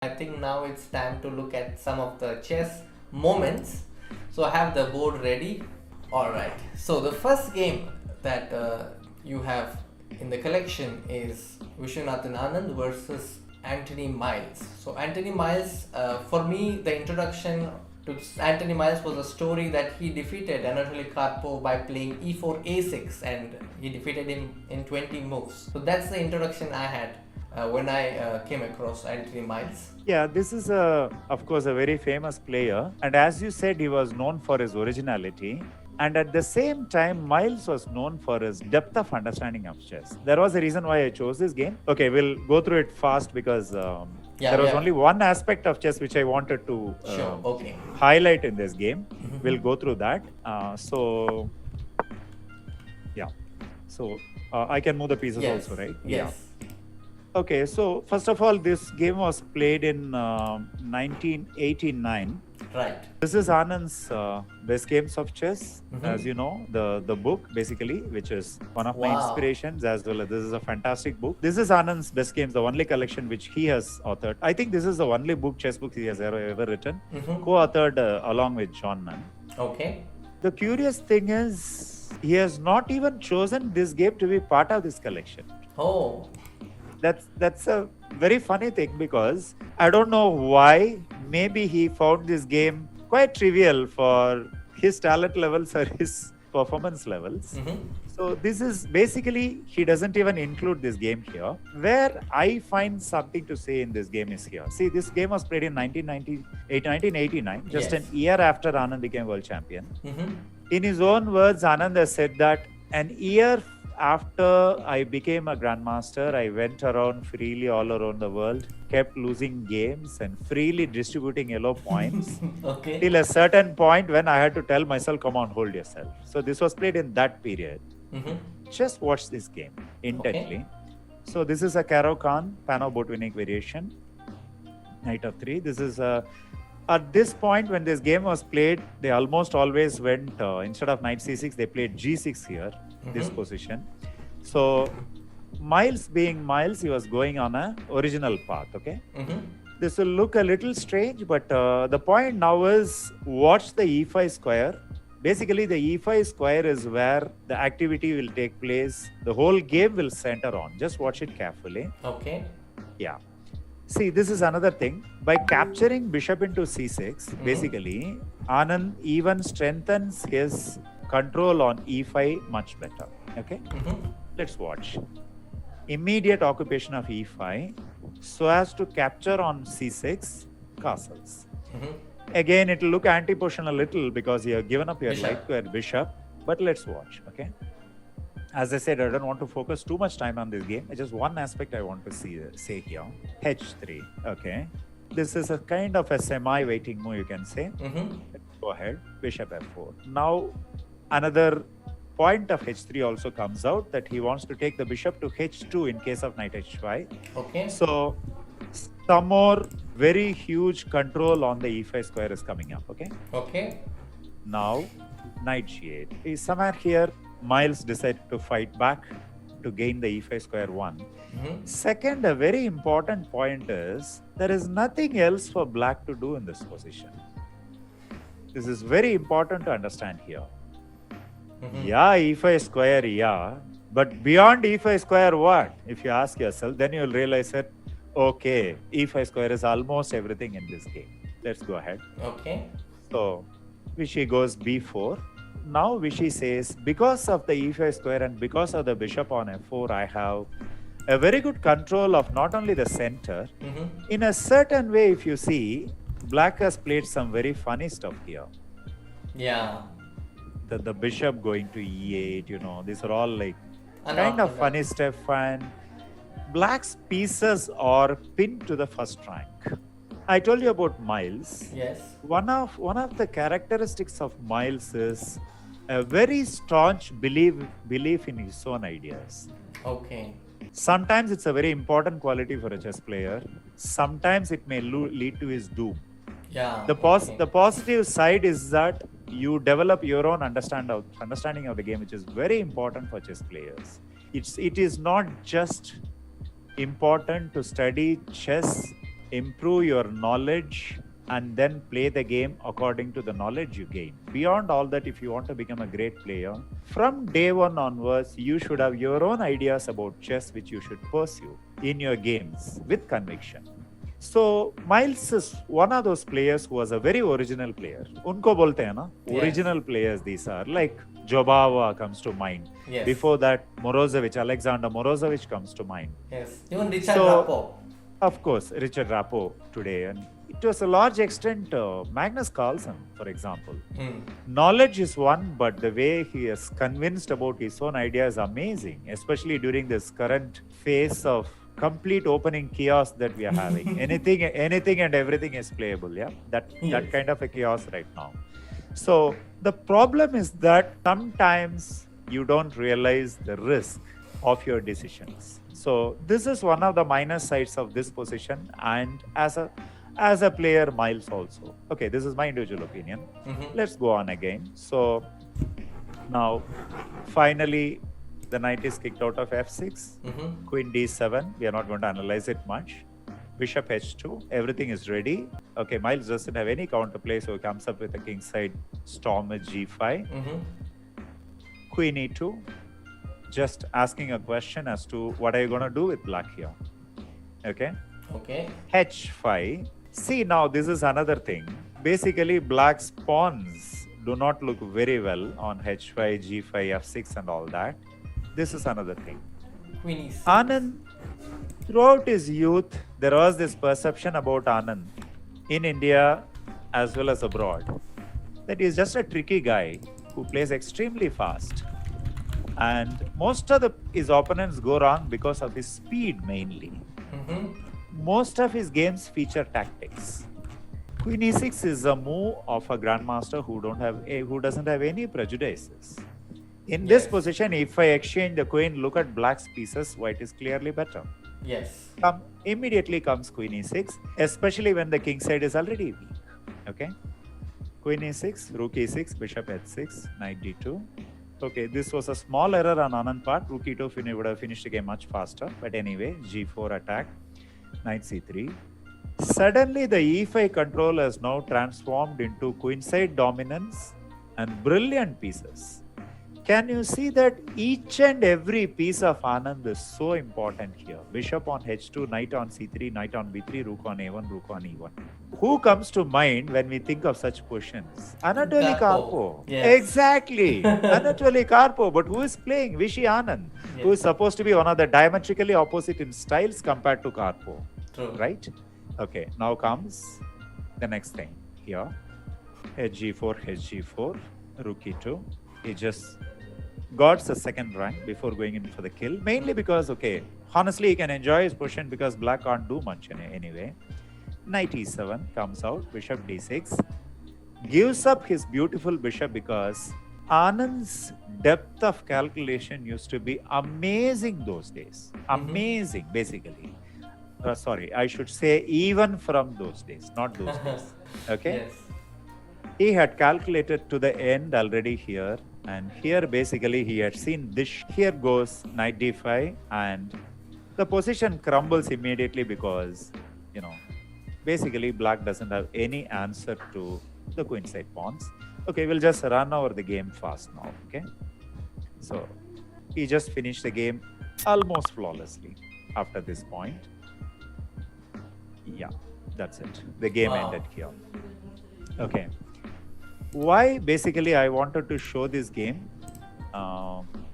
I think now it's time to look at some of the chess moments. So I have the board ready. Alright, so the first game that you have in the collection is Vishwanathan Anand versus Anthony Miles. So Anthony Miles, for me, the introduction to Anthony Miles was a story that he defeated Anatoly Karpov by playing e4 a6, and he defeated him in 20 moves. So that's the introduction I had when I came across Anthony Miles. Yeah, this is of course, a very famous player, and as you said, he was known for his originality. And at the same time, Miles was known for his depth of understanding of chess. There was a reason why I chose this game. Okay, we'll go through it fast because there was only one aspect of chess which I wanted to highlight in this game. We'll go through that. I can move the pieces also, right? Yes. Okay, so first of all, this game was played in 1989. Right. This is Anand's best games of chess, as you know, the book basically, which is one of my inspirations as well. This is a fantastic book. This is Anand's best games, the only collection which he has authored. I think this is the only chess book he has ever written, co-authored along with John Nunn. Okay. The curious thing is, he has not even chosen this game to be part of this collection. Oh. That's a very funny thing because I don't know why. Maybe he found this game quite trivial for his talent levels or his performance levels. So this is basically, he doesn't even include this game here. Where I find something to say in this game is here. See, this game was played in 1989, just an year after Anand became world champion. In his own words, Anand has said that an year after I became a grandmaster, I went around freely all around the world, kept losing games and freely distributing yellow points till a certain point when I had to tell myself, come on, hold yourself. So this was played in that period. Just watch this game intently. So this is a Caro-Kann Panov-Botvinnik variation, knight of 3. This is at this point when this game was played, they almost always went, instead of knight c6, they played g6 here, this position. So Miles being Miles, he was going on a original path, okay? This will look a little strange, but the point now is watch the e5 square. Basically, the e5 square is where the activity will take place. The whole game will center on. Just watch it carefully. Okay. Yeah. See, this is another thing. By capturing bishop into c6, basically, Anand even strengthens his control on e5 much better. Okay? Let's watch. Immediate occupation of e5 so as to capture on c6 castles. Again, it will look anti-position a little because you have given up your light square bishop, but let's watch. Okay? As I said, I don't want to focus too much time on this game. Just one aspect I want to say here. h3. Okay. This is a kind of a semi-waiting move, you can say. Go ahead. Bishop f4. Now, another point of h3 also comes out that he wants to take the bishop to h2 in case of knight h5. Okay. So, some more very huge control on the e5 square is coming up. Okay. Okay. Now, knight g8. Somewhere here, Miles decided to fight back to gain the e5 square 1. Second, a very important point is there is nothing else for black to do in this position. This is very important to understand here. Yeah, e5 square, yeah. But beyond e5 square, what? If you ask yourself, then you will realize that, okay, e5 square is almost everything in this game. Let's go ahead. Okay. So, Vishy goes b4. Now Vishy says, because of the e5 square and because of the bishop on f4, I have a very good control of not only the center. In a certain way, if you see, black has played some very funny stuff here. Yeah. The bishop going to e8, you know, these are all like kind of funny stuff. And black's pieces are pinned to the first rank. I told you about Miles. Yes. One of the characteristics of Miles is a very staunch belief in his own ideas. Okay. Sometimes it's a very important quality for a chess player. Sometimes it may lead to his doom. Yeah. The positive side is that you develop your own understanding of the game, which is very important for chess players. It is not just important to study chess improve your knowledge, and then play the game according to the knowledge you gain. Beyond all that, if you want to become a great player, from day one onwards, you should have your own ideas about chess which you should pursue in your games with conviction. So Miles is one of those players who was a very original player. Unko bolte hai na? Yes. Original players these are. Like Jobava comes to mind. Yes. Before that, Alexander Morozevich comes to mind. Yes. Even Richard So- Rappo. Of course, Richard Rappo today. And to a large extent, Magnus Carlsen, for example. Hmm. Knowledge is one, but the way he is convinced about his own idea is amazing, especially during this current phase of complete opening chaos that we are having. anything and everything is playable. Yeah, that Yes. kind of a chaos right now. So the problem is that sometimes you don't realize the risk of your decisions. So this is one of the minus sides of this position, and as a player, Miles also. Okay, this is my individual opinion. Mhm. Let's go on again. So now, finally, the knight is kicked out of f6. Mhm. Queen d7. We are not going to analyze it much. Bishop h2. Everything is ready. Okay, Miles doesn't have any counterplay, so he comes up with a kingside storm with g5. Mhm. Queen e2. Just asking a question as to what are you going to do with black here. Okay. Okay. h5. See, now this is another thing. Basically, black's pawns do not look very well on h5, g5, f6 and all that. This is another thing. Queen e6. Anand, throughout his youth, there was this perception about Anand in India as well as abroad that he is just a tricky guy who plays extremely fast. And most of his opponents go wrong because of his speed mainly. Mhm. Most of his games feature tactics. Queen e6 is a move of a grandmaster who doesn't have any prejudices. In this Yes. position, if I exchange the queen, look at black's pieces, white is clearly better. Yes. Immediately comes queen e6, especially when the king side is already weak. Okay, queen e6, rook e6, bishop h6, knight d2. Okay, this was a small error on Anand's part. Rook e2 would have finished the game much faster. But anyway, g4 attack, knight c3. Suddenly, the e5 control has now transformed into queenside dominance and brilliant pieces. Can you see that each and every piece of Anand is so important here? Bishop on h2, knight on c3, knight on b3, rook on a1, rook on e1. Who comes to mind when we think of such positions? Anatoly Karpov. Karpov. Yes. Exactly. Anatoly Karpov. But who is playing? Vishy Anand, who is Yes. supposed to be one of the diametrically opposite in styles compared to Karpov. True. Right? Okay, now comes the next thing here. Hg4, Hg4, rook e2. He just got a second rank before going in for the kill. Mainly because, okay, honestly, he can enjoy his position because black can't do much anyway. Knight e7 comes out, bishop d6. Gives up his beautiful bishop because Anand's depth of calculation used to be amazing those days. Amazing, basically. Sorry, I should say even from those days, not those days. Okay? Yes. He had calculated to the end already here, and here basically he had seen this. Here goes knight d5, and the position crumbles immediately because, basically black doesn't have any answer to the queenside pawns. Okay, we'll just run over the game fast now. Okay, so he just finished the game almost flawlessly after this point. Yeah, that's it. The game Wow. ended here. Okay. Why basically I wanted to show this game?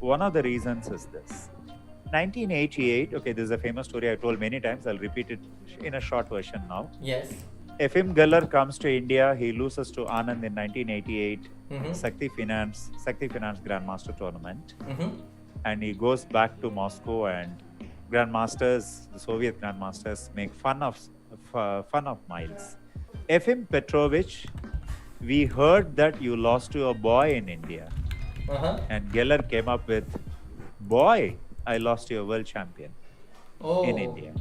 One of the reasons is this. 1988, okay, this is a famous story I told many times. I'll repeat it in a short version now. Yes. Efim Geller comes to India. He loses to Anand in 1988, Mhm. Sakti Finance Grandmaster Tournament. Mhm. And he goes back to Moscow, and grandmasters, the Soviet grandmasters, make fun of Miles. Efim Petrovich, we heard that you lost to a boy in India. And Geller came up with, boy, I lost to a world champion Oh. in India.